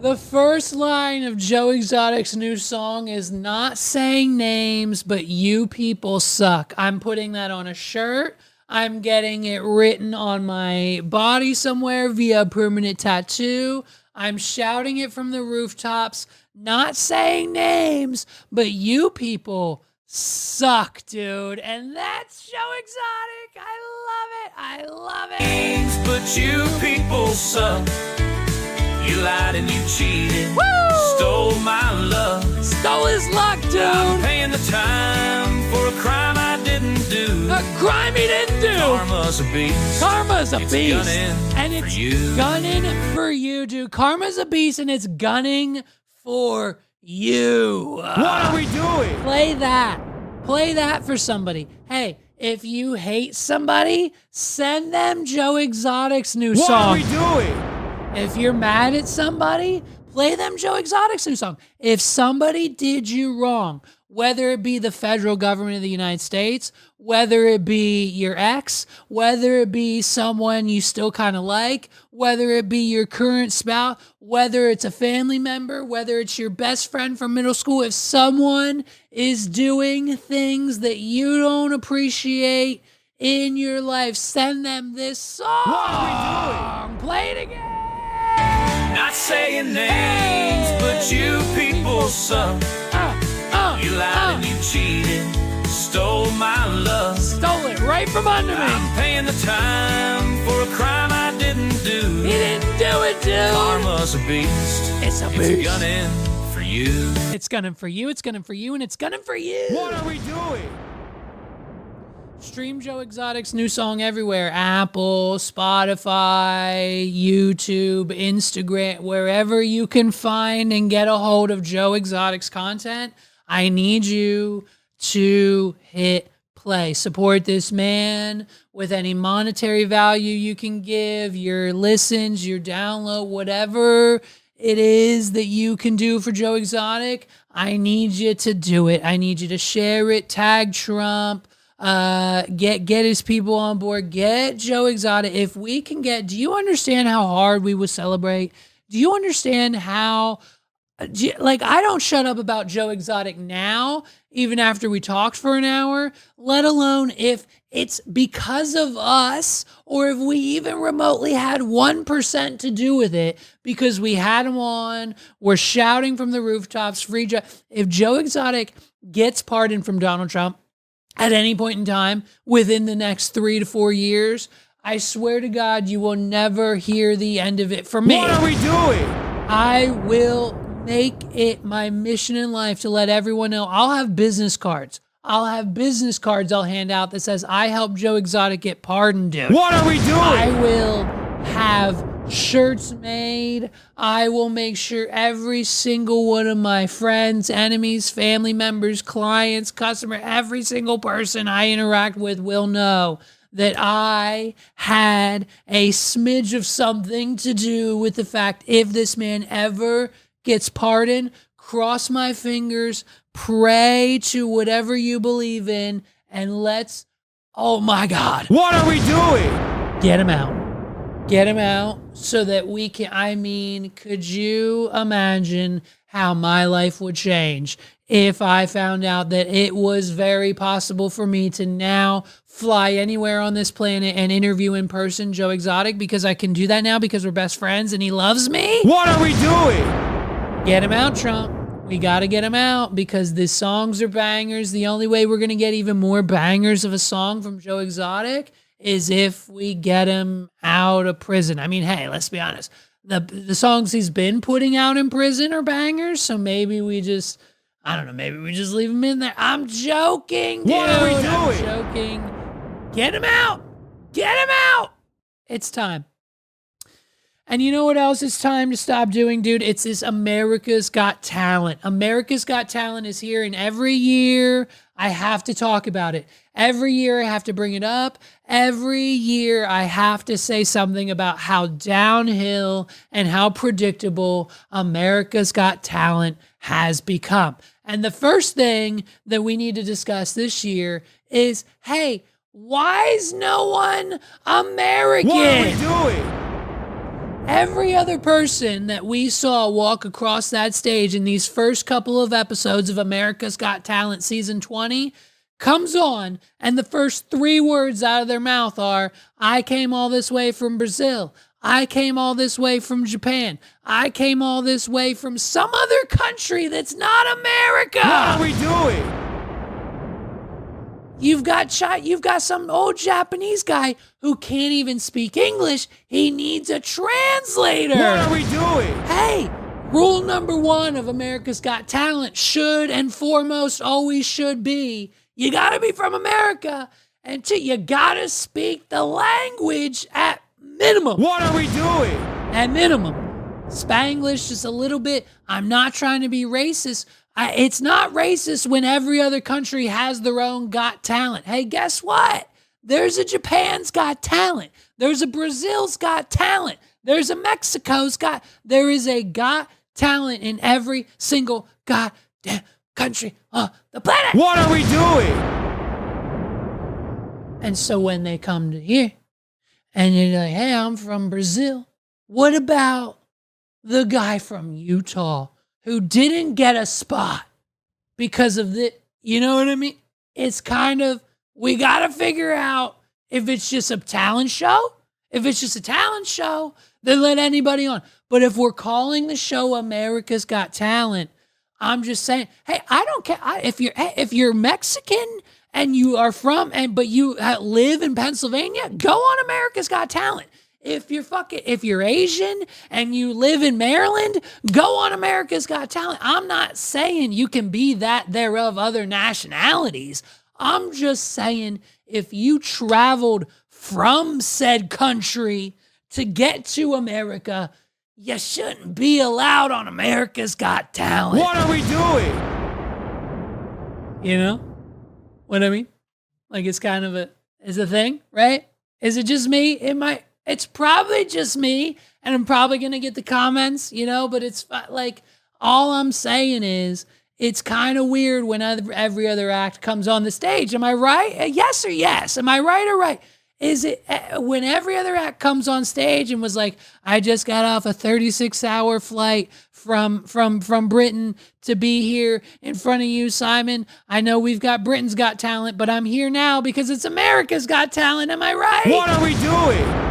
The first line of Joe Exotic's new song is not saying names, but you people suck. I'm putting that on a shirt. I'm getting it written on my body somewhere via permanent tattoo. I'm shouting it from the rooftops. Not saying names, but you people suck, dude. And that's Joe Exotic. I love it. Names, but you people suck. You lied and you cheated. Woo! Stole my love. Stole his luck, dude. I'm paying the time for a crime I didn't do. A crime he didn't do. Karma's a beast. Karma's a It's beast. gunning And for it's you. gunning for you, dude. Karma's a beast and it's gunning for you. What are we doing? Play that. Play that for somebody. Hey, if you hate somebody, send them Joe Exotic's new What song. are we doing? If you're mad at somebody, play them Joe Exotic's new song. If somebody did you wrong, whether it be the federal government of the United States, whether it be your ex, whether it be someone you still kind of like, whether it be your current spouse, whether it's a family member, whether it's your best friend from middle school, if someone is doing things that you don't appreciate in your life, send them this song. What are we doing? Play it again. Not saying names, but you people suck. You lied and you cheated. Stole my love. Stole it right from under me. I'm paying the time for a crime I didn't do. He didn't do it, dude. Karma's a beast. It's a It's beast. gunning for you. It's gunning for you, it's gunning for you, and it's gunning for you. What are we doing? Stream Joe Exotic's new song everywhere. Apple, Spotify, YouTube, Instagram, wherever you can find and get a hold of Joe Exotic's content. I need you to hit play. Support this man with any monetary value you can give, your listens, your download, whatever it is that you can do for Joe Exotic. I need you to do it. I need you to share it, tag Trump, get his people on board, get Joe Exotic. If we can get, do you understand how hard we would celebrate? Do you understand how, like, I don't shut up about Joe Exotic now, even after we talked for an hour, let alone if it's because of us or if we even remotely had 1% to do with it because we had him on, we're shouting from the rooftops, free Joe. If Joe Exotic gets pardoned from Donald Trump at any point in time within the next 3 to 4 years, I swear to God, you will never hear the end of it from me. What are we doing? I will make it my mission in life to let everyone know. I'll have business cards. I'll hand out that says, I helped Joe Exotic get pardoned, dude. What are we doing? I will have shirts made. I will make sure every single one of my friends, enemies, family members, clients, customer, every single person I interact with will know that I had a smidge of something to do with the fact if this man ever gets pardoned, cross my fingers, pray to whatever you believe in, and let's, oh my God. What are we doing? Get him out. Get him out so that we can, I mean, could you imagine how my life would change if I found out that it was very possible for me to now fly anywhere on this planet and interview in person Joe Exotic, because I can do that now because we're best friends and he loves me? What are we doing? Get him out, Trump. We got to get him out because the songs are bangers. The only way we're going to get even more bangers of a song from Joe Exotic is if we get him out of prison. I mean, hey, let's be honest. The songs he's been putting out in prison are bangers, so maybe we just, I don't know, maybe we just leave him in there. I'm joking, dude. What are we doing? I'm joking. Get him out. Get him out. It's time. And you know what else it's time to stop doing, dude? It's this America's Got Talent. America's Got Talent is here, and every year I have to talk about it. Every year I have to bring it up. Every year I have to say something about how downhill and how predictable America's Got Talent has become. And the first thing that we need to discuss this year is, hey, why is no one American? What are we doing? Every other person that we saw walk across that stage in these first couple of episodes of America's Got Talent season 20 comes on, and the first 3 words out of their mouth are, I came all this way from Brazil. I came all this way from Japan. I came all this way from some other country that's not America. What are we doing? You've got some old Japanese guy who can't even speak English. He needs a translator. What are we doing? Hey, rule number 1 of America's Got Talent should and foremost always should be, you gotta be from America, and 2, you gotta speak the language at minimum. What are we doing? At minimum. Spanglish just a little bit. I'm not trying to be racist. It's not racist when every other country has their own Got Talent. Hey, guess what? There's a Japan's Got Talent. There's a Brazil's Got Talent. There's a Mexico's Got. There is a Got Talent in every single goddamn country on the planet. What are we doing? And so when they come to here and you're like, hey, I'm from Brazil. What about the guy from Utah who didn't get a spot because of the, you know what I mean? It's kind of, we got to figure out if it's just a talent show. If it's just a talent show, then let anybody on. But if we're calling the show America's Got Talent, I'm just saying, hey, I don't care if you're Mexican and you are but you live in Pennsylvania, go on America's Got Talent. If you're Asian and you live in Maryland, go on America's Got Talent. I'm not saying you can be that thereof other nationalities. I'm just saying if you traveled from said country to get to America, you shouldn't be allowed on America's Got Talent. What are we doing? You know what I mean? Like it's kind of is a thing, right? Is it just me? It's probably just me, and I'm probably going to get the comments, but it's like, all I'm saying is it's kind of weird when every other act comes on the stage. Am I right? Yes or yes? Am I right or right? Is it when every other act comes on stage and was like, I just got off a 36-hour flight from Britain to be here in front of you, Simon. I know we've got Britain's Got Talent, but I'm here now because it's America's Got Talent. Am I right? What are we doing?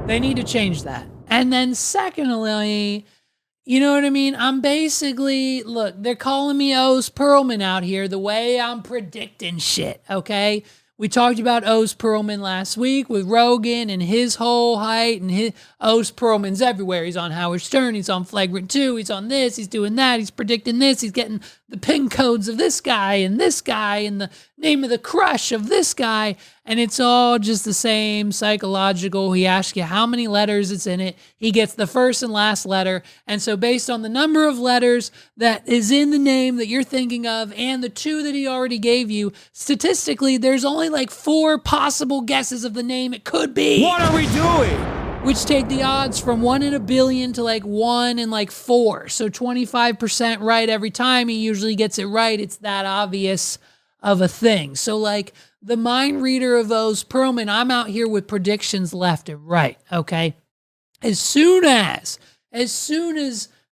They need to change that. And then secondly, you know what I mean? I'm basically, look, they're calling me Oz Perlman out here the way I'm predicting shit, okay? We talked about Oz Perlman last week with Rogan and his whole height, and Oz Perlman's everywhere. He's on Howard Stern. He's on Flagrant 2. He's on this. He's doing that. He's predicting this. He's getting the pin codes of this guy and the name of the crush of this guy. And it's all just the same psychological. He asks you how many letters it's in it. He gets the first and last letter. And so based on the number of letters that is in the name that you're thinking of and the 2 that he already gave you, statistically, there's only like 4 possible guesses of the name it could be. What are we doing? Which take the odds from 1 in a billion to like 1 in like 4. So 25% right every time. He usually gets it right. It's that obvious of a thing. So like the mind reader of Oz Perlman, I'm out here with predictions left and right, okay? As soon as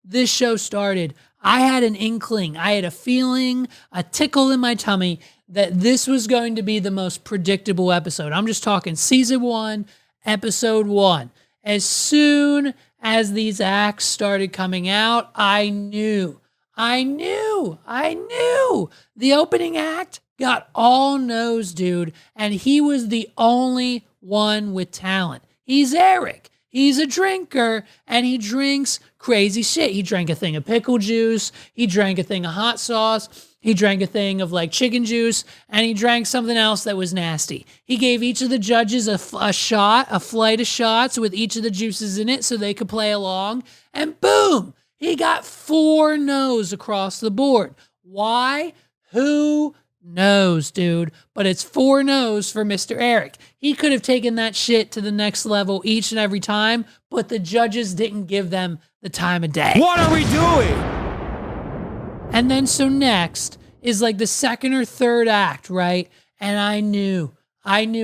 this show started, I had an inkling, I had a feeling, a tickle in my tummy that this was going to be the most predictable episode. I'm just talking season 1, episode 1. As soon as these acts started coming out, I knew. The opening act got all no's, dude, and he was the only one with talent. He's Eric. He's a drinker, and he drinks crazy shit. He drank a thing of pickle juice. He drank a thing of hot sauce. He drank a thing of like chicken juice, and he drank something else that was nasty. He gave each of the judges a flight of shots with each of the juices in it so they could play along. And boom, he got 4 no's across the board. Why? Who knows, dude? But it's 4 no's for Mr. Eric. He could have taken that shit to the next level each and every time, but the judges didn't give them the time of day. What are we doing? And then so next is like the second or third act, right? And I knew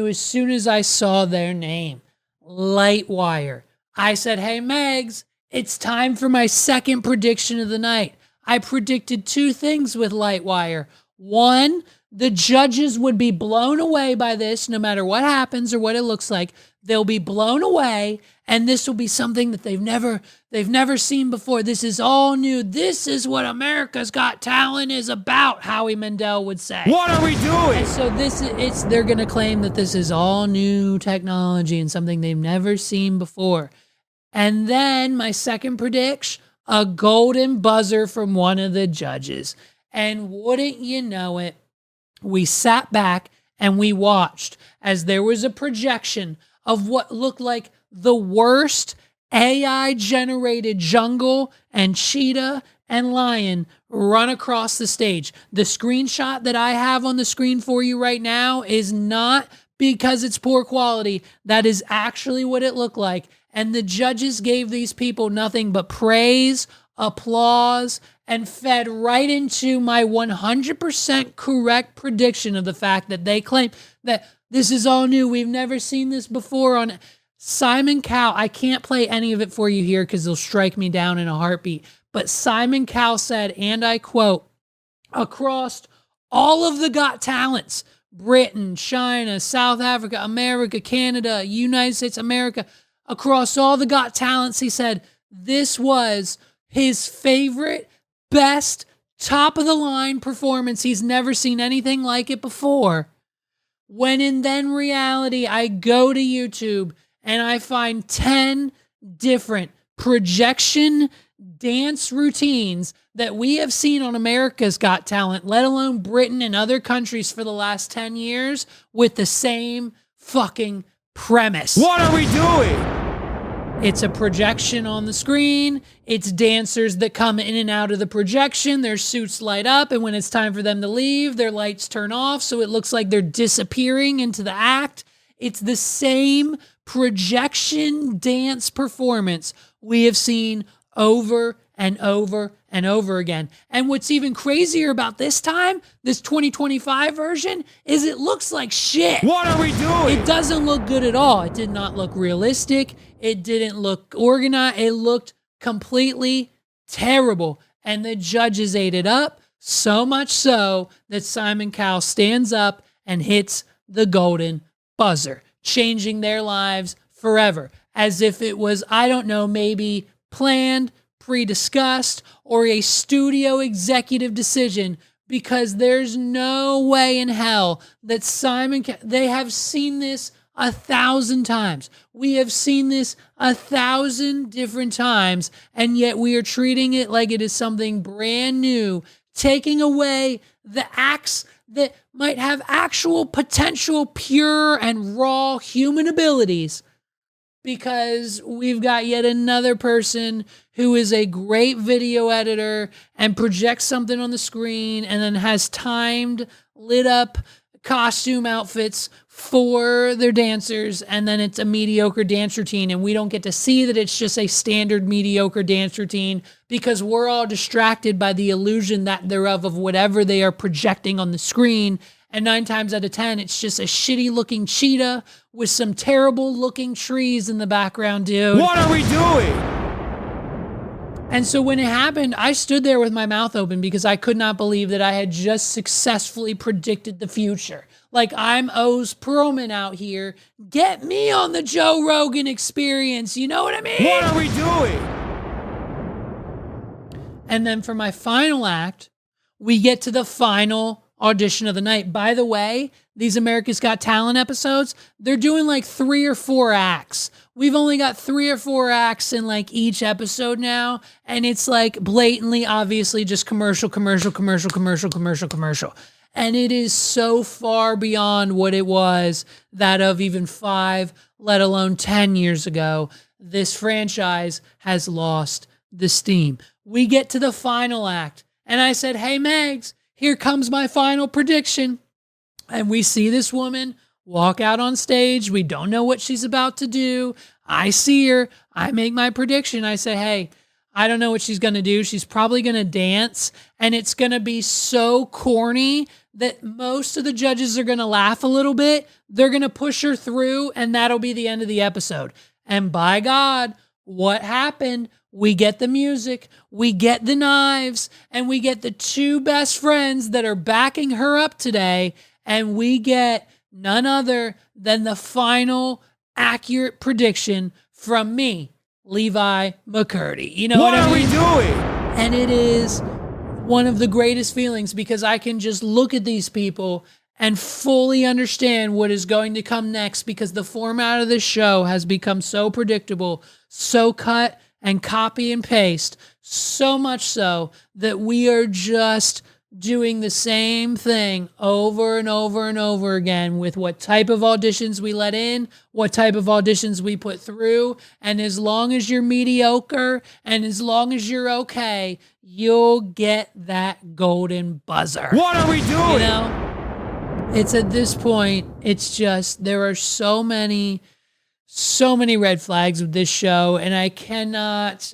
as soon as I saw their name, Lightwire. I said, hey, Megs, it's time for my second prediction of the night. I predicted 2 things with Lightwire. 1, the judges would be blown away by this no matter what happens or what it looks like. They'll be blown away, and this will be something that they've never seen before. This is all new. This is what America's Got Talent is about, Howie Mandel would say. What are we doing? And so they're going to claim that this is all new technology and something they've never seen before. And then my second prediction, a golden buzzer from one of the judges. And wouldn't you know it, we sat back and we watched as there was a projection of what looked like the worst AI-generated jungle and cheetah and lion run across the stage. The screenshot that I have on the screen for you right now is not because it's poor quality. That is actually what it looked like. And the judges gave these people nothing but praise, applause, and fed right into my 100% correct prediction of the fact that they claim that this is all new. We've never seen this before on Simon Cowell. I can't play any of it for you here because they'll strike me down in a heartbeat. But Simon Cowell said, and I quote, across all of the Got Talents, Britain, China, South Africa, America, Canada, United States, America, across all the Got Talents, he said, this was his favorite, best, top of the line performance. He's never seen anything like it before. When in then reality, I go to YouTube and I find 10 different projection dance routines that we have seen on America's Got Talent, let alone Britain and other countries for the last 10 years with the same fucking premise. What are we doing? It's a projection on the screen. It's dancers that come in and out of the projection. Their suits light up, and when it's time for them to leave, their lights turn off, so it looks like they're disappearing into the act. It's the same projection dance performance we have seen over and over and over again. And what's even crazier about this time, this 2025 version, is it looks like shit. What are we doing? It doesn't look good at all. It did not look realistic. It didn't look organized. It looked completely terrible. And the judges ate it up, so much so that Simon Cowell stands up and hits the golden buzzer, changing their lives forever. As if it was, I don't know, maybe planned, pre-discussed, or a studio executive decision, because there's no way in hell that they have seen this 1,000 times. We have seen this 1,000 different times, and yet we are treating it like it is something brand new, taking away the acts that might have actual potential, pure and raw human abilities, because we've got yet another person who is a great video editor and projects something on the screen and then has timed, lit up costume outfits for their dancers, and then it's a mediocre dance routine, and we don't get to see that it's just a standard mediocre dance routine because we're all distracted by the illusion that thereof of whatever they are projecting on the screen. And 9 times out of 10, it's just a shitty looking cheetah with some terrible looking trees in the background, dude. What are we doing? And so when it happened, I stood there with my mouth open because I could not believe that I had just successfully predicted the future. Like I'm Oz Perlman out here. Get me on the Joe Rogan Experience. You know what I mean? What are we doing? And then for my final act, we get to the final audition of the night. By the way, these America's Got Talent episodes, they're doing like 3 or 4 acts. We've only got 3 or 4 acts in like each episode now. And it's like blatantly, obviously just commercial. And it is so far beyond what it was that of even 5, let alone 10 years ago. This franchise has lost the steam. We get to the final act. And I said, hey, Megs, here comes my final prediction. And we see this woman walk out on stage. We don't know what she's about to do. I see her. I make my prediction. I say, hey, I don't know what she's going to do. She's probably going to dance. And it's going to be so corny that most of the judges are going to laugh a little bit. They're going to push her through, and that'll be the end of the episode. And by God, what happened? We get the music, we get the knives, and we get the 2 best friends that are backing her up today. And we get none other than the final accurate prediction from me, Levi McCurdy. You know what I mean? What are we doing? And it is one of the greatest feelings because I can just look at these people and fully understand what is going to come next because the format of this show has become so predictable, so cut and copy and paste, so much so that we are just doing the same thing over and over and over again with what type of auditions we let in, what type of auditions we put through. And as long as you're mediocre and as long as you're okay, you'll get that golden buzzer. What are we doing? You know, it's at this point, it's just, there are so many red flags with this show. And I cannot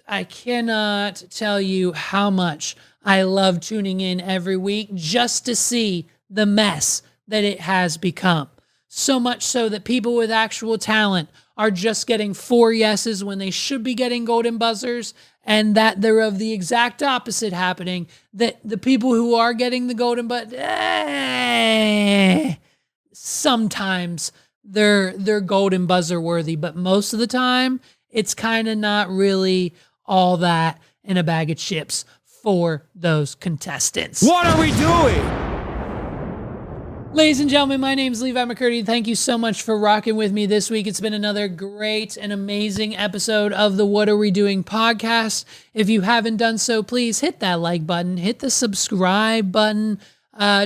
tell you how much I love tuning in every week just to see the mess that it has become. So much so that people with actual talent are just getting 4 yeses when they should be getting golden buzzers, and that they're of the exact opposite happening, that the people who are getting the golden buzzer, sometimes they're golden buzzer worthy, but most of the time it's kind of not really all that in a bag of chips for those contestants. What are we doing? Ladies and gentlemen, my name is Levi McCurdy. Thank you so much for rocking with me this week. It's been another great and amazing episode of the What Are We Doing podcast. If you haven't done so, please hit that like button, hit the subscribe button.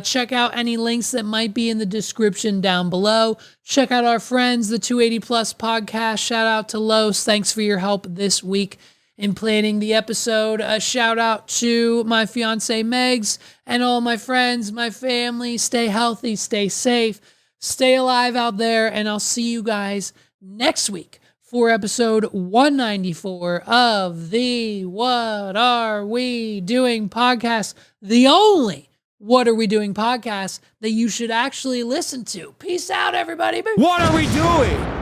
Check out any links that might be in the description down below. Check out our friends, the 280 Plus podcast. Shout out to Los. Thanks for your help this week in planning the episode. A shout out to my fiance Megs and all my friends, my family. Stay healthy, stay safe, stay alive out there, and I'll see you guys next week for episode 194 of the What Are We Doing podcast, the only What Are We Doing podcast that you should actually listen to. Peace out, everybody. What are we doing?